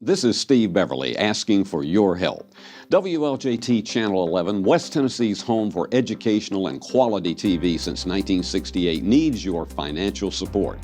This is Steve Beverly asking for your help. WLJT Channel 11, West Tennessee's home for educational and quality TV since 1968, needs your financial support.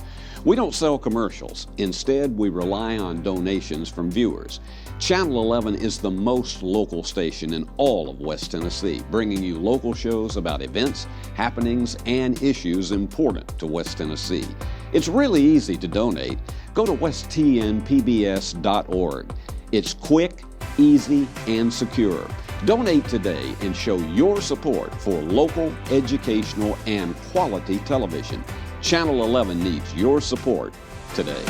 We don't sell commercials. Instead, we rely on donations from viewers. Channel 11 is the most local station in all of West Tennessee, bringing you local shows about events, happenings, and issues important to West Tennessee. It's really easy to donate. Go to westtnpbs.org. It's quick, easy, and secure. Donate today and show your support for local, educational, and quality television. Channel 11 needs your support today.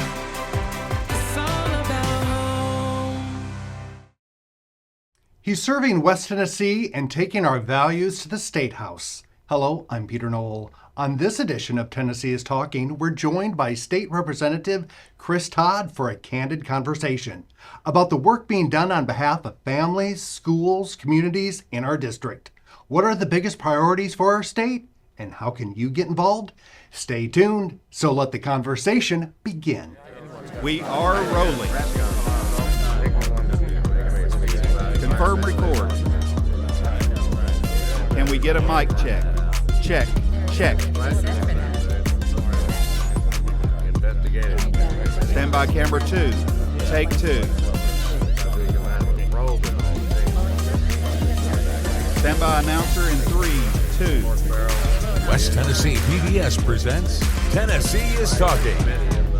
He's serving West Tennessee and taking our values to the State House. Hello, I'm Peter Knoll. On this edition of Tennessee is Talking, we're joined by State Representative Chris Todd for a candid conversation about the work being done on behalf of families, schools, communities in our district. What are the biggest priorities for our state, and how can you get involved? Stay tuned, so let the conversation begin. We are rolling. Confirm record. Can we get a mic check? Check. Check. Stand by camera 2. Take 2. Stand by announcer in 3, 2. West Tennessee PBS presents Tennessee is Talking.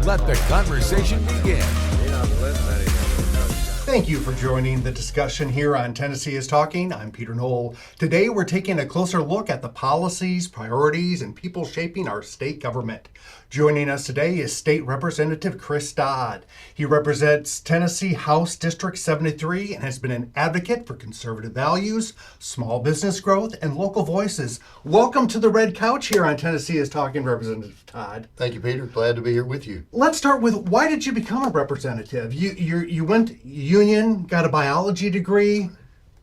Let the conversation begin. Thank you for joining the discussion here on Tennessee is Talking. I'm Peter Knoll. Today we're taking a closer look at the policies, priorities, and people shaping our state government. Joining us today is State Representative Chris Todd. He represents Tennessee House District 73 and has been an advocate for conservative values, small business growth, and local voices. Welcome to the Red Couch here on Tennessee is Talking, Representative Todd. Thank you, Peter. Glad to be here with you. Let's start with, why did you become a representative? You went union, got a biology degree,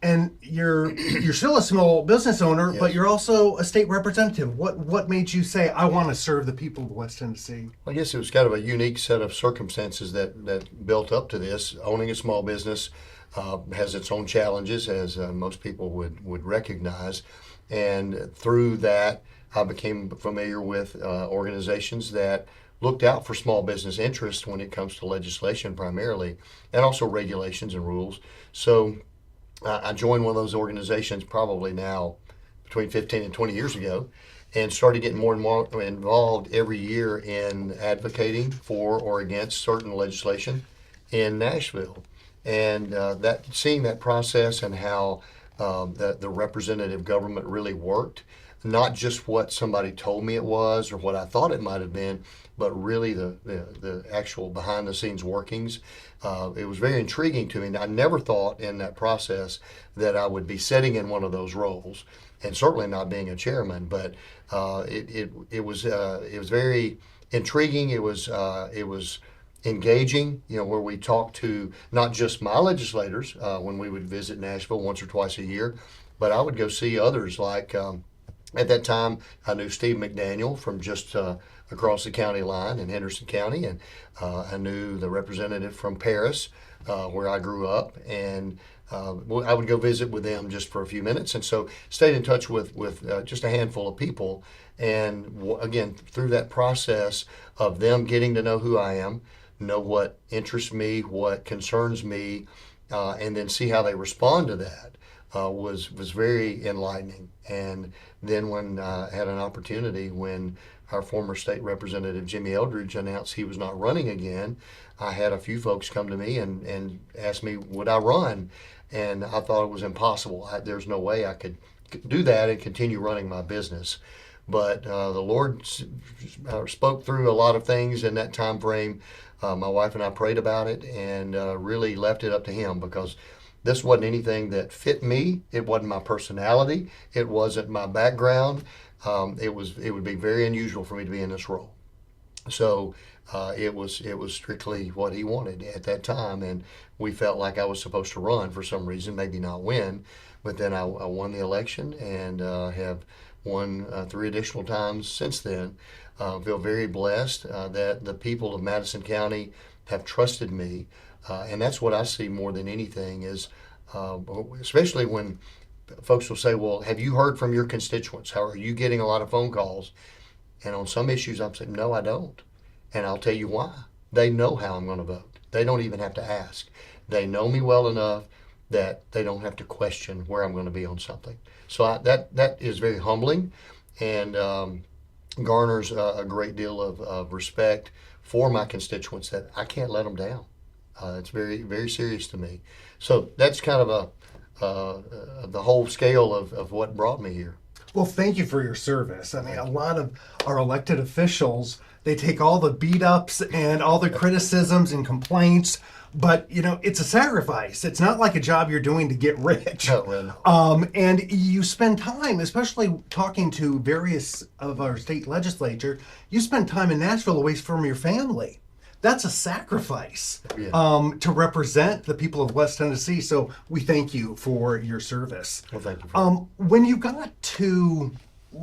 and you're still a small business owner, yes, but you're also a state representative. What made you say, I want to serve the people of West Tennessee? Well, I guess it was kind of a unique set of circumstances that built up to this. Owning a small business has its own challenges, as most people would recognize. And through that, I became familiar with organizations that looked out for small business interests when it comes to legislation primarily, and also regulations and rules. So I joined one of those organizations probably now between 15 and 20 years ago, and started getting more and more involved every year in advocating for or against certain legislation in Nashville. And seeing that process and how the representative government really worked, not just what somebody told me it was or what I thought it might have been, but really the actual behind the scenes workings. It was very intriguing to me. I never thought in that process that I would be sitting in one of those roles, and certainly not being a chairman. But it was very intriguing. It was engaging. Where we talked to not just my legislators when we would visit Nashville once or twice a year, but I would go see others like. At that time, I knew Steve McDaniel from just across the county line in Henderson County, and I knew the representative from Paris, where I grew up, and I would go visit with them just for a few minutes, and so stayed in touch with just a handful of people. And again, through that process of them getting to know who I am, know what interests me, what concerns me, and then see how they respond to that. Was very enlightening. And then when I had an opportunity, when our former state representative Jimmy Eldridge announced he was not running again, I had a few folks come to me and ask me, would I run? And I thought it was impossible. There's no way I could do that and continue running my business. But the Lord spoke through a lot of things in that time frame. My wife and I prayed about it and really left it up to Him, because this wasn't anything that fit me. It wasn't my personality. It wasn't my background. It would be very unusual for me to be in this role. So it was strictly what He wanted at that time, and we felt like I was supposed to run for some reason, maybe not win, but then I won the election and have won 3 additional times since then. Feel very blessed that the people of Madison County have trusted me And that's what I see more than anything is, especially when folks will say, well, have you heard from your constituents? How are you getting a lot of phone calls? And on some issues, I'm saying, no, I don't. And I'll tell you why. They know how I'm going to vote. They don't even have to ask. They know me well enough that they don't have to question where I'm going to be on something. So that is very humbling and garners a great deal of respect for my constituents that I can't let them down. It's very, very serious to me. So that's kind of the whole scale of what brought me here. Well, thank you for your service. I mean, a lot of our elected officials, they take all the beat ups and all the criticisms and complaints, but it's a sacrifice. It's not like a job you're doing to get rich. Oh, well, no. And you spend time, especially talking to various of our state legislature, you spend time in Nashville away from your family. That's a sacrifice to represent the people of West Tennessee. So we thank you for your service. Well, thank you. When you got to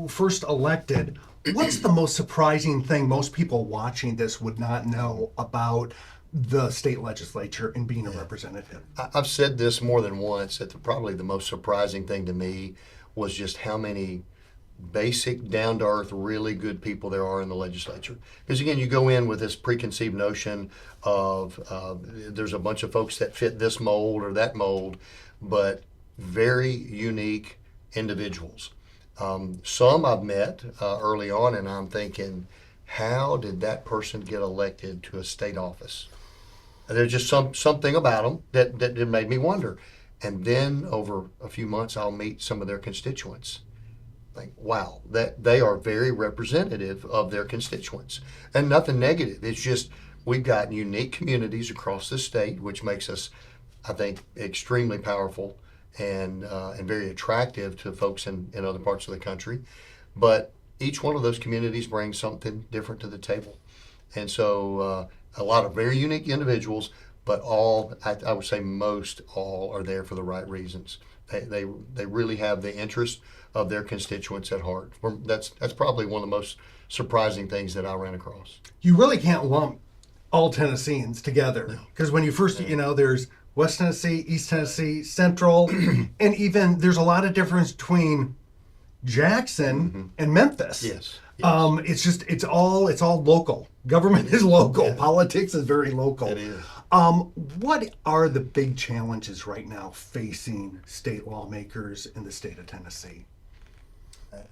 first elected, what's the most surprising thing most people watching this would not know about the state legislature and being a representative? I've said this more than once, that probably the most surprising thing to me was just how many basic, down-to-earth, really good people there are in the legislature. Because again, you go in with this preconceived notion of there's a bunch of folks that fit this mold or that mold, but very unique individuals. Some I've met early on, and I'm thinking, how did that person get elected to a state office? There's just something about them that made me wonder. And then over a few months, I'll meet some of their constituents. Like, wow, that they are very representative of their constituents, and nothing negative. It's just we've got unique communities across the state, which makes us, I think, extremely powerful and very attractive to folks in other parts of the country. But each one of those communities brings something different to the table, and so a lot of very unique individuals. But all, I would say most all, are there for the right reasons. They really have the interest of their constituents at heart. That's probably one of the most surprising things that I ran across. You really can't lump all Tennesseans together, because when you first, there's West Tennessee, East Tennessee, Central, and even there's a lot of difference between Jackson and Memphis. Yes. It's all local. Government is local. Politics is very local. It is. What are the big challenges right now facing state lawmakers in the state of Tennessee?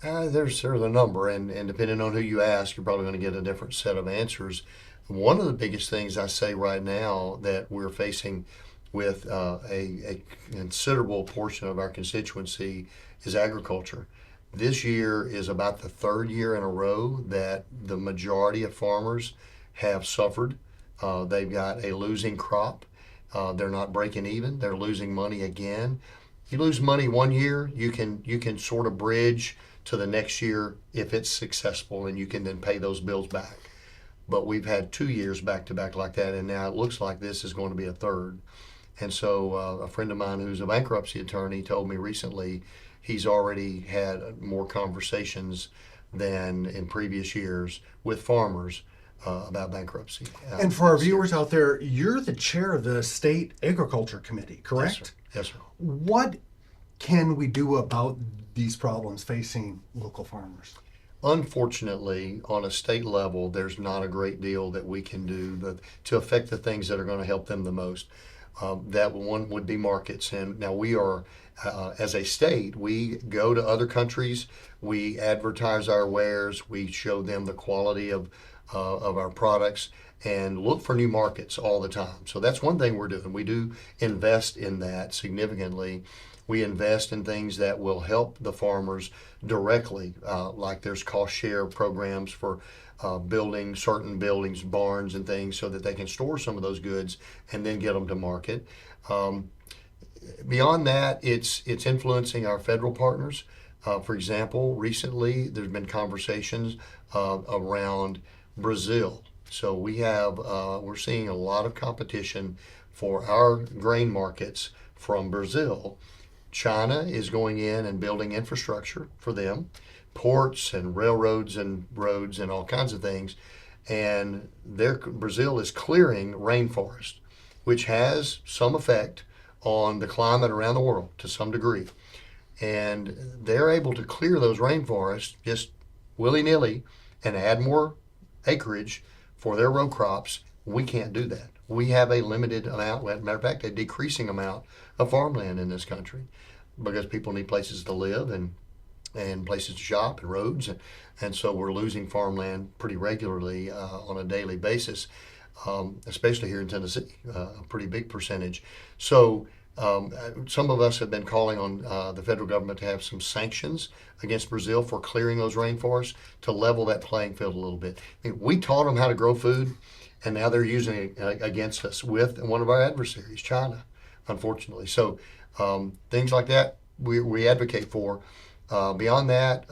There's a number, and depending on who you ask, you're probably going to get a different set of answers. One of the biggest things I say right now that we're facing with a considerable portion of our constituency is agriculture. This year is about the third year in a row that the majority of farmers have suffered. They've got a losing crop. They're not breaking even. They're losing money again. You lose money one year, you can sort of bridge to the next year if it's successful, and you can then pay those bills back. But we've had 2 years back to back like that, and now it looks like this is going to be a third. And so a friend of mine who's a bankruptcy attorney told me recently he's already had more conversations than in previous years with farmers about bankruptcy. And for our viewers out there, you're the chair of the State Agriculture Committee, correct? Yes, sir. What can we do about these problems facing local farmers? Unfortunately, on a state level, there's not a great deal that we can do to affect the things that are going to help them the most. That one would be markets. And now we are, as a state, we go to other countries, we advertise our wares, we show them the quality of our products, and look for new markets all the time. So that's one thing we're doing. We do invest in that significantly. We invest in things that will help the farmers directly, like there's cost share programs for building certain buildings, barns and things, so that they can store some of those goods and then get them to market. Beyond that, it's influencing our federal partners. For example, recently there's been conversations around Brazil. So we're seeing a lot of competition for our grain markets from Brazil. China is going in and building infrastructure for them, ports and railroads and roads and all kinds of things. And Brazil is clearing rainforest. which has some effect on the climate around the world to some degree. And they're able to clear those rainforests just willy-nilly and add more acreage for their row crops. We can't do that. We have a limited amount, as a matter of fact, a decreasing amount of farmland in this country because people need places to live and places to shop and roads. And so we're losing farmland pretty regularly on a daily basis, especially here in Tennessee, a pretty big percentage. So some of us have been calling on the federal government to have some sanctions against Brazil for clearing those rainforests to level that playing field a little bit. I mean, we taught them how to grow food, and now they're using it against us with one of our adversaries, China, unfortunately. So things like that we advocate for. Beyond that,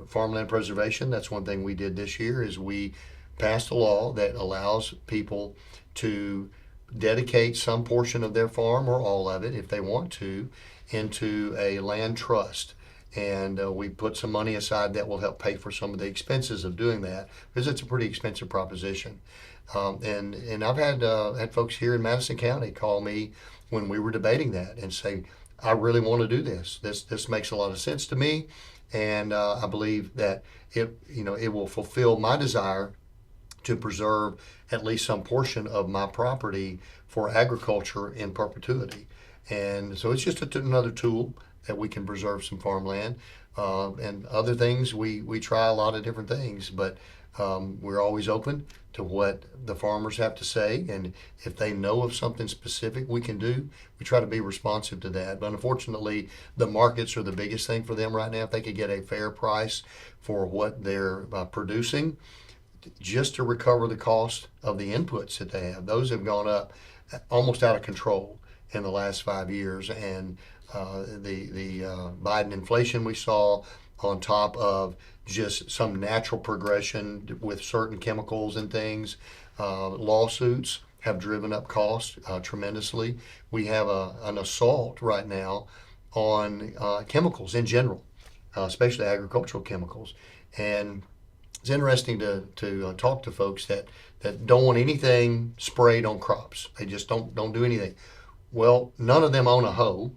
farmland preservation, that's one thing we did this year, is we passed a law that allows people to dedicate some portion of their farm, or all of it if they want to, into a land trust. And we put some money aside that will help pay for some of the expenses of doing that, because it's a pretty expensive proposition. And I've had folks here in Madison County call me when we were debating that and say, I really want to do this. This makes a lot of sense to me, and I believe that it will fulfill my desire to preserve at least some portion of my property for agriculture in perpetuity. And so it's just another tool that we can preserve some farmland. And other things, we try a lot of different things, but we're always open to what the farmers have to say. And if they know of something specific we can do, we try to be responsive to that. But unfortunately, the markets are the biggest thing for them right now. If they could get a fair price for what they're producing, just to recover the cost of the inputs that they have. Those have gone up almost out of control in the last 5 years. And the Biden inflation we saw, on top of just some natural progression with certain chemicals and things, lawsuits have driven up costs tremendously. We have an assault right now on chemicals in general, especially agricultural chemicals. And it's interesting to talk to folks that don't want anything sprayed on crops. They just don't do anything. Well, none of them own a hoe.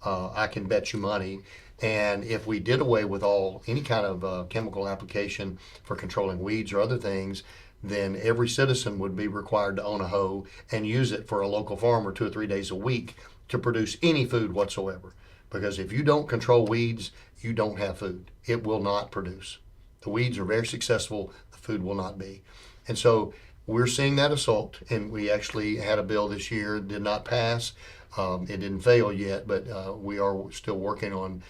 I can bet you money. And if we did away with any kind of chemical application for controlling weeds or other things, then every citizen would be required to own a hoe and use it for a local farmer 2 or 3 days a week to produce any food whatsoever. Because if you don't control weeds, you don't have food. It will not produce. The weeds are very successful, the food will not be. And so we're seeing that assault, and we actually had a bill this year, did not pass. It didn't fail yet, but we are still working on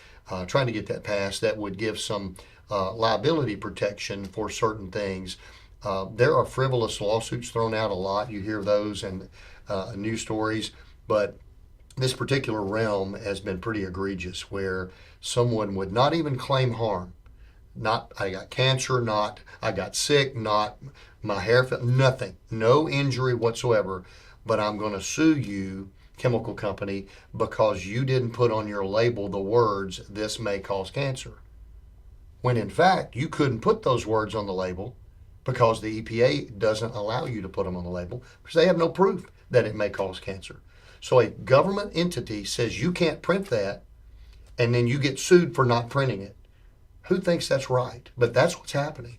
trying to get that passed. That would give some liability protection for certain things. There are frivolous lawsuits thrown out a lot. You hear those in news stories, but this particular realm has been pretty egregious, where someone would not even claim harm. Not, I got cancer, not, I got sick, not, my hair fell, nothing, no injury whatsoever, but I'm going to sue you, chemical company, because you didn't put on your label the words, this may cause cancer. When in fact, you couldn't put those words on the label because the EPA doesn't allow you to put them on the label because they have no proof that it may cause cancer. So a government entity says you can't print that, and then you get sued for not printing it. Who thinks that's right? But that's what's happening.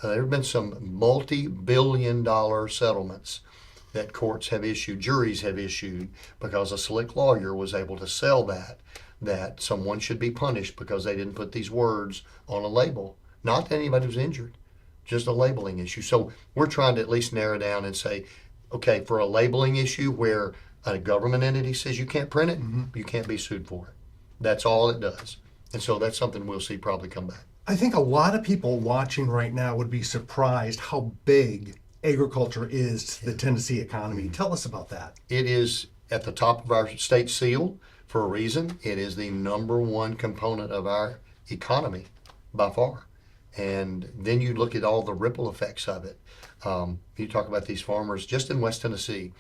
There have been some multi-billion-dollar settlements that courts have issued, juries have issued, because a slick lawyer was able to sell that someone should be punished because they didn't put these words on a label. Not that anybody was injured, just a labeling issue. So we're trying to at least narrow down and say, okay, for a labeling issue where a government entity says you can't print it, you can't be sued for it. That's all it does. And so that's something we'll see probably come back. I think a lot of people watching right now would be surprised how big agriculture is to the Tennessee economy. Tell us about that. It is at the top of our state seal for a reason. It is the #1 component of our economy by far. And then you look at all the ripple effects of it. You talk about these farmers just in West Tennessee.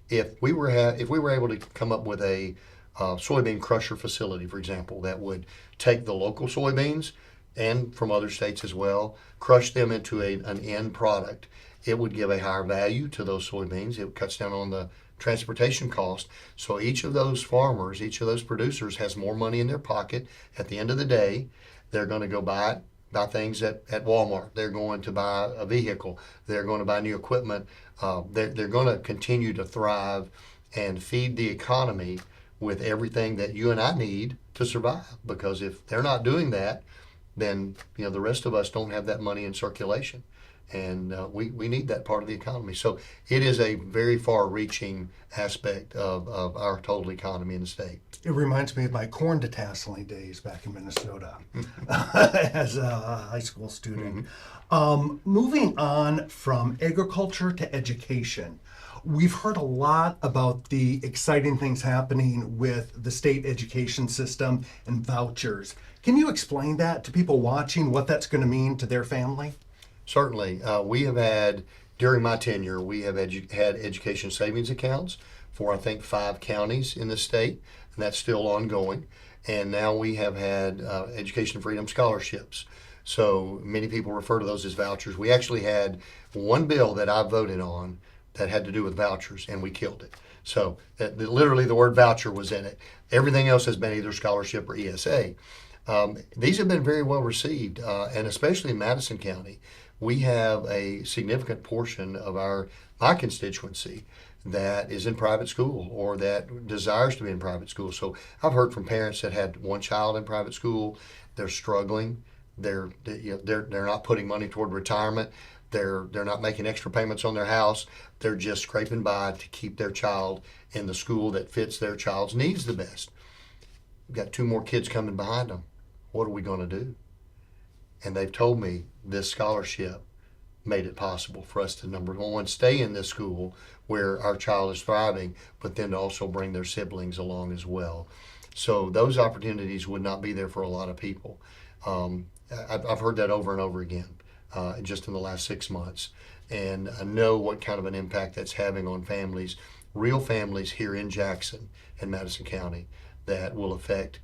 If we were able to come up with a soybean crusher facility, for example, that would take the local soybeans and from other states as well, crush them into an end product, it would give a higher value to those soybeans. It cuts down on the transportation cost. So each of those farmers, each of those producers has more money in their pocket. At the end of the day, they're going to go buy things at Walmart. They're going to buy a vehicle. They're going to buy new equipment. They're going to continue to thrive and feed the economy with everything that you and I need to survive. Because if they're not doing that, then the rest of us don't have that money in circulation. And we need that part of the economy. So it is a very far-reaching aspect of our total economy in the state. It reminds me of my corn detasseling days back in Minnesota as a high school student. Moving on from agriculture to education, we've heard a lot about the exciting things happening with the state education system and vouchers. Can you explain that to people watching, what that's going to mean to their family? Certainly. We have had, during my tenure, we have had education savings accounts for, I think, 5 counties in the state, and that's still ongoing. And now we have had education freedom scholarships. So many people refer to those as vouchers. We actually had one bill that I voted on that had to do with vouchers, and we killed it. So literally the word voucher was in it. Everything else has been either scholarship or ESA. These have been very well received, and especially in Madison County. We have a significant portion of my constituency that is in private school or that desires to be in private school. So I've heard from parents that had one child in private school. They're struggling. They're not putting money toward retirement. They're not making extra payments on their house. They're just scraping by to keep their child in the school that fits their child's needs the best. We've got 2 more kids coming behind them. What are we going to do? And they've told me this scholarship made it possible for us to, number one, stay in this school where our child is thriving, but then to also bring their siblings along as well. So those opportunities would not be there for a lot of people. I've heard that over and over again just in the last 6 months. And I know what kind of an impact that's having on families, real families here in Jackson and Madison County, that will affect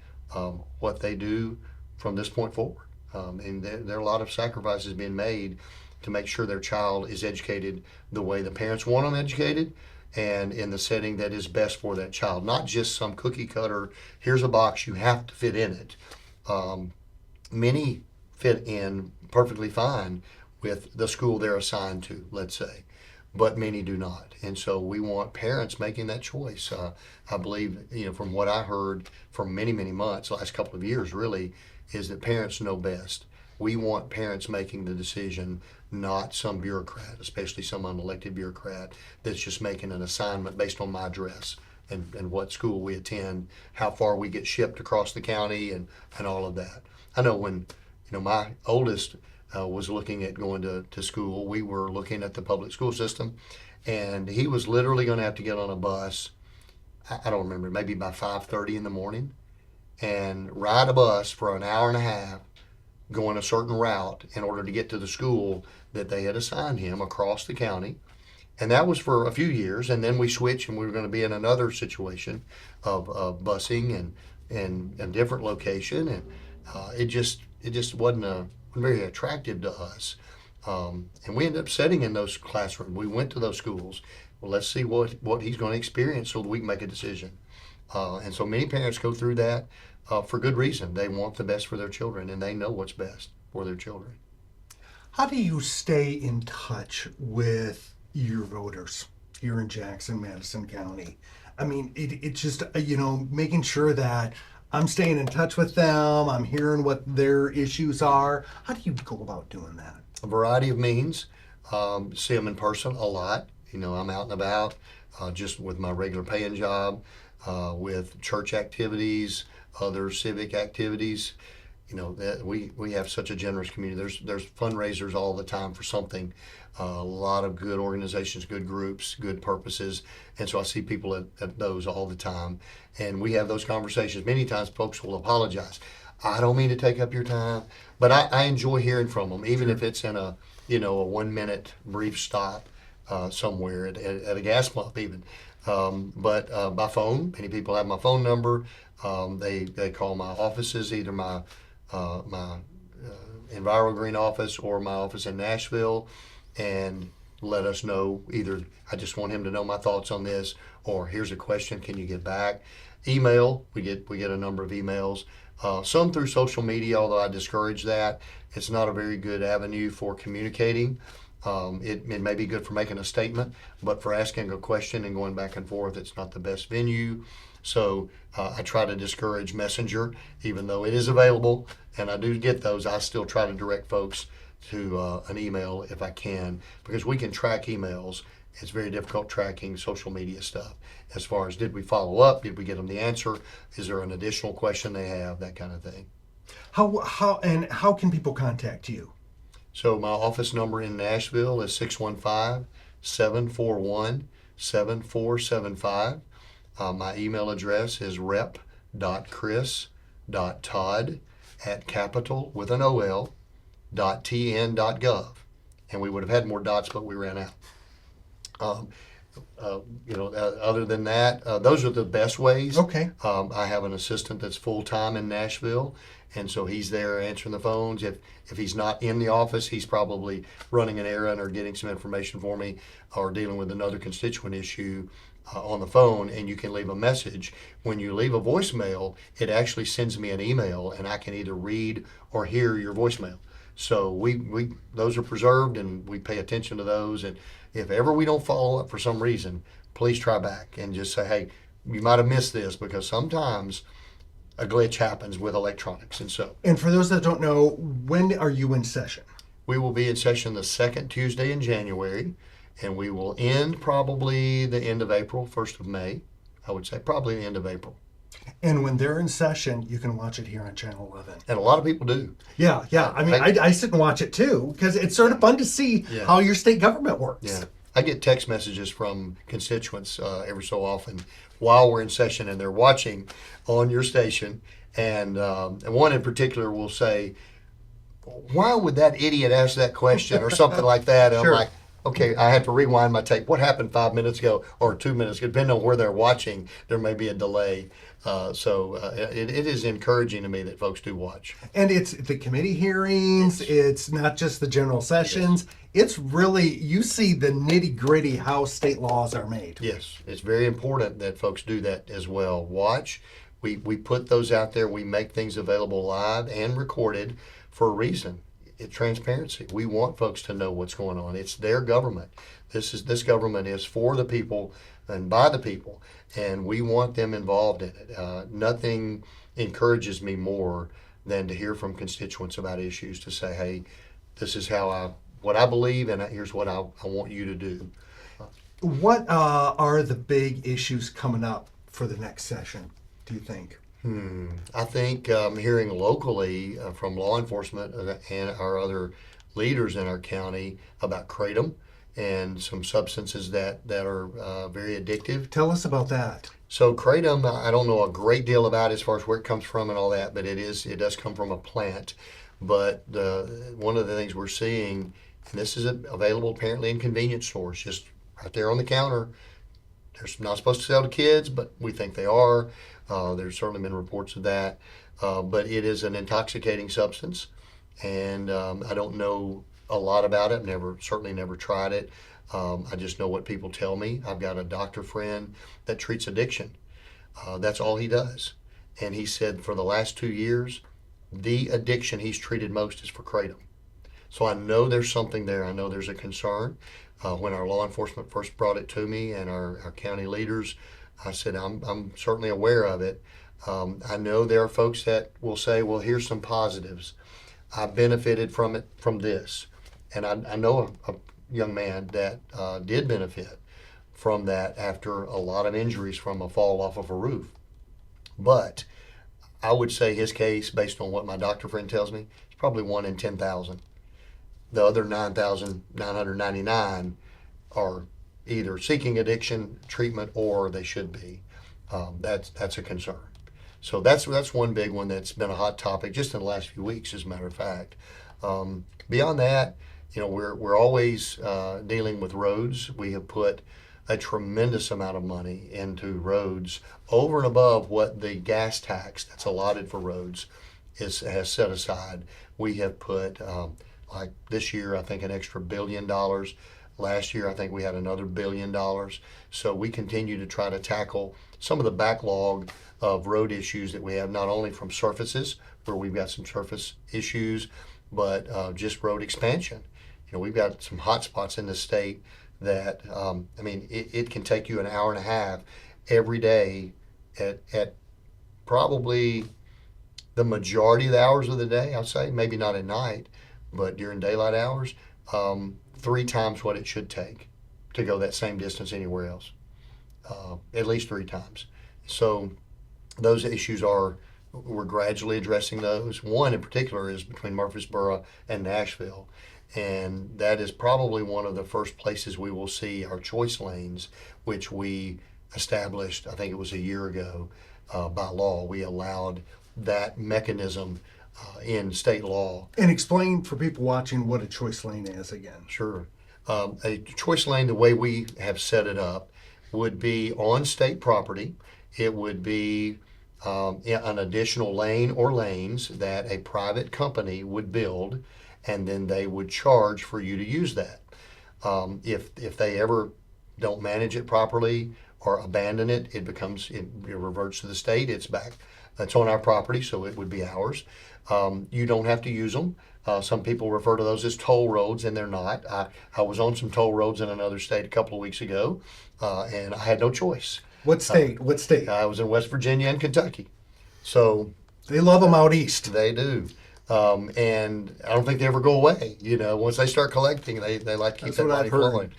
what they do from this point forward. And there are a lot of sacrifices being made to make sure their child is educated the way the parents want them educated and in the setting that is best for that child. Not just some cookie cutter, here's a box, you have to fit in it. Many fit in perfectly fine with the school they're assigned to, let's say, but many do not. And so we want parents making that choice. I believe, from what I heard for many, many months, last couple of years really, is that parents know best. We want parents making the decision, not some bureaucrat, especially some unelected bureaucrat that's just making an assignment based on my address and what school we attend, how far we get shipped across the county, and all of that. I know when my oldest was looking at going to school, we were looking at the public school system, and he was literally going to have to get on a bus, I don't remember, maybe by 5:30 in the morning, and ride a bus for an hour and a half going a certain route in order to get to the school that they had assigned him across the county. And that was for a few years, and then we switched and we were going to be in another situation of busing and a different location, and it just wasn't very attractive to us. And we ended up sitting in those classrooms. We went to those schools. Well, let's see what he's going to experience so that we can make a decision. And so many parents go through that for good reason. They want the best for their children, and they know what's best for their children. How do you stay in touch with your voters here in Jackson, Madison County? I mean, it's just, making sure that I'm staying in touch with them, I'm hearing what their issues are. How do you go about doing that? A variety of means. See them in person a lot. I'm out and about just with my regular paying job, with church activities, other civic activities. That we have such a generous community. There's fundraisers all the time for something. A lot of good organizations, good groups, good purposes. And so I see people at those all the time. And we have those conversations. Many times folks will apologize. I don't mean to take up your time, but I enjoy hearing from them, even if it's in a 1 minute brief stop somewhere at a gas pump even. But by phone, many people have my phone number. They call my offices, either my EnviroGreen office or my office in Nashville, and let us know either I just want him to know my thoughts on this, or here's a question, can you get back? Email, we get a number of emails. Some through social media, although I discourage that. It's not a very good avenue for communicating. It may be good for making a statement, but for asking a question and going back and forth, it's not the best venue. So I try to discourage Messenger, even though it is available, and I do get those. I still try to direct folks to an email if I can, because we can track emails. It's very difficult tracking social media stuff. As far as, did we follow up? Did we get them the answer? Is there an additional question they have? That kind of thing. How can people contact you? So my office number in Nashville is 615-741-7475. My email address is rep.chris.todd@capital.tn.gov. And we would have had more dots, but we ran out. Other than that, those are the best ways. Okay. I have an assistant that's full-time in Nashville, and so he's there answering the phones. If he's not in the office, he's probably running an errand or getting some information for me or dealing with another constituent issue on the phone, and you can leave a message. When you leave a voicemail, it actually sends me an email, and I can either read or hear your voicemail. So we those are preserved, and we pay attention to those. And if ever we don't follow up for some reason, please try back and just say, hey, you might have missed this, because sometimes a glitch happens with electronics. And for those that don't know, when are you in session? We will be in session the second Tuesday in January, and we will end probably the end of April, 1st of May. I would say probably the end of April. And when they're in session, you can watch it here on Channel 11. And a lot of people do. Yeah. I mean, I sit and watch it too, because it's sort of fun to see how your state government works. Yeah. I get text messages from constituents every so often while we're in session, and they're watching on your station. And one in particular will say, why would that idiot ask that question, or something like that? And Sure. I'm like, okay, I have to rewind my tape. What happened 5 minutes ago or 2 minutes ago? Depending on where they're watching, there may be a delay. It is encouraging to me that folks do watch. And it's the committee hearings. Yes. It's not just the general sessions. It's really, you see the nitty gritty how state laws are made. Yes, it's very important that folks do that as well. Watch. We put those out there. We make things available live and recorded for a reason. Transparency. We want folks to know what's going on. It's their government. This government is for the people and by the people, and we want them involved in it. Nothing encourages me more than to hear from constituents about issues, to say, hey, this is what I believe, and here's what I want you to do. What are the big issues coming up for the next session, do you think? I think hearing locally from law enforcement and our other leaders in our county about kratom and some substances that are very addictive. Tell us about that. So kratom, I don't know a great deal about as far as where it comes from and all that, but it does come from a plant. But one of the things we're seeing, and this is available apparently in convenience stores, just right there on the counter. They're not supposed to sell to kids, but we think they are. There's certainly been reports of that. But it is an intoxicating substance, and I don't know a lot about it. Certainly never tried it. I just know what people tell me. I've got a doctor friend that treats addiction. That's all he does. And he said for the last 2 years, the addiction he's treated most is for kratom. So I know there's something there. I know there's a concern. When our law enforcement first brought it to me and our county leaders, I said, I'm certainly aware of it. I know there are folks that will say, well, here's some positives. I benefited from this. And I know a young man that did benefit from that after a lot of injuries from a fall off of a roof. But I would say his case, based on what my doctor friend tells me, is probably 1 in 10,000. The other 9,999 are either seeking addiction treatment or they should be. That's a concern. So that's one big one that's been a hot topic just in the last few weeks, as a matter of fact. Beyond that, we're always dealing with roads. We have put a tremendous amount of money into roads over and above what the gas tax that's allotted for roads has set aside. We have put, like this year, I think an extra $1 billion Last year, I think we had another $1 billion. So we continue to try to tackle some of the backlog of road issues that we have, not only from surfaces, where we've got some surface issues, but just road expansion. You know, we've got some hot spots in the state that, it can take you an hour and a half every day at probably the majority of the hours of the day, I'd say, maybe not at night, but during daylight hours, 3 times what it should take to go that same distance anywhere else, at least 3 times. So those issues we're gradually addressing those. One in particular is between Murfreesboro and Nashville, and that is probably one of the first places we will see our choice lanes, which we established, I think it was a year ago, by law. We allowed that mechanism in state law. And explain for people watching what a choice lane is again. Sure. A choice lane, the way we have set it up, would be on state property. It would be an additional lane or lanes that a private company would build, and then they would charge for you to use that. If they ever don't manage it properly or abandon it, it reverts to the state. It's back. It's on our property, so it would be ours. You don't have to use them. Some people refer to those as toll roads, and they're not. I was on some toll roads in another state a couple of weeks ago, and I had no choice. What state? What state? I was in West Virginia and Kentucky. So they love them out east. They do. And I don't think they ever go away. You know, once they start collecting, they like to keep that money flowing.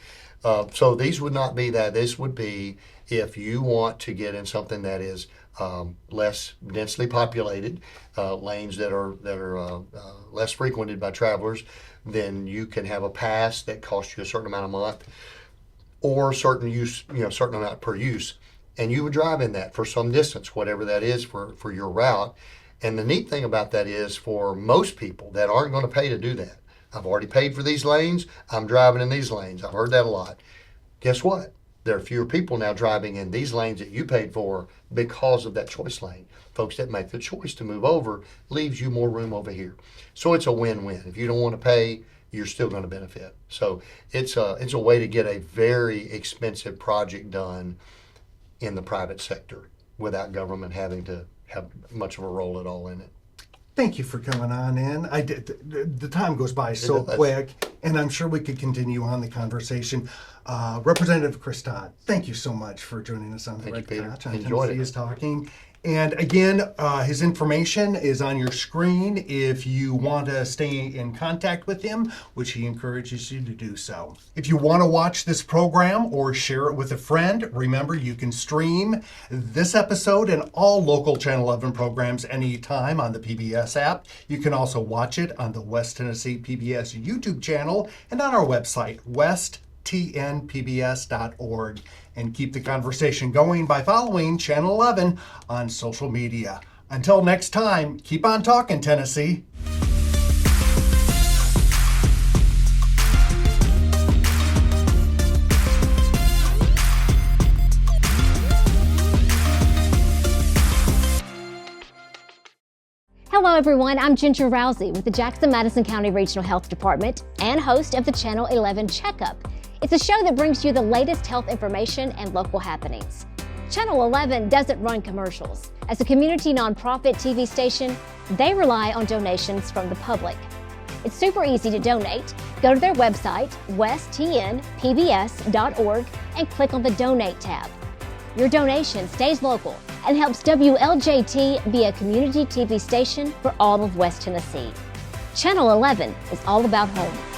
So these would not be that. This would be if you want to get in something that is less densely populated, lanes that are less frequented by travelers, then you can have a pass that costs you a certain amount a month, or certain amount per use, and you would drive in that for some distance, whatever that is for your route. And the neat thing about that is, for most people that aren't going to pay to do that, I've already paid for these lanes, I'm driving in these lanes. I've heard that a lot. Guess what? There are fewer people now driving in these lanes that you paid for because of that choice lane. Folks that make the choice to move over leaves you more room over here. So it's a win-win. If you don't want to pay, you're still going to benefit. So it's a way to get a very expensive project done in the private sector without government having to have much of a role at all in it. Thank you for coming on in. The time goes by so quick, and I'm sure we could continue on the conversation. Representative Chris Todd, thank you so much for joining us on the Red Couch on Tennessee is Talking. And again, his information is on your screen if you want to stay in contact with him, which he encourages you to do so. If you want to watch this program or share it with a friend, remember you can stream this episode and all local Channel 11 programs anytime on the PBS app. You can also watch it on the West Tennessee PBS YouTube channel and on our website, TN PBS.org. And keep the conversation going by following Channel 11 on social media. Until next time, keep on talking, Tennessee. Hello everyone, I'm Ginger Rousey with the Jackson-Madison County Regional Health Department and host of the Channel 11 Checkup. It's a show that brings you the latest health information and local happenings. Channel 11 doesn't run commercials. As a community nonprofit TV station, they rely on donations from the public. It's super easy to donate. Go to their website, westtnpbs.org, and click on the Donate tab. Your donation stays local and helps WLJT be a community TV station for all of West Tennessee. Channel 11 is all about home.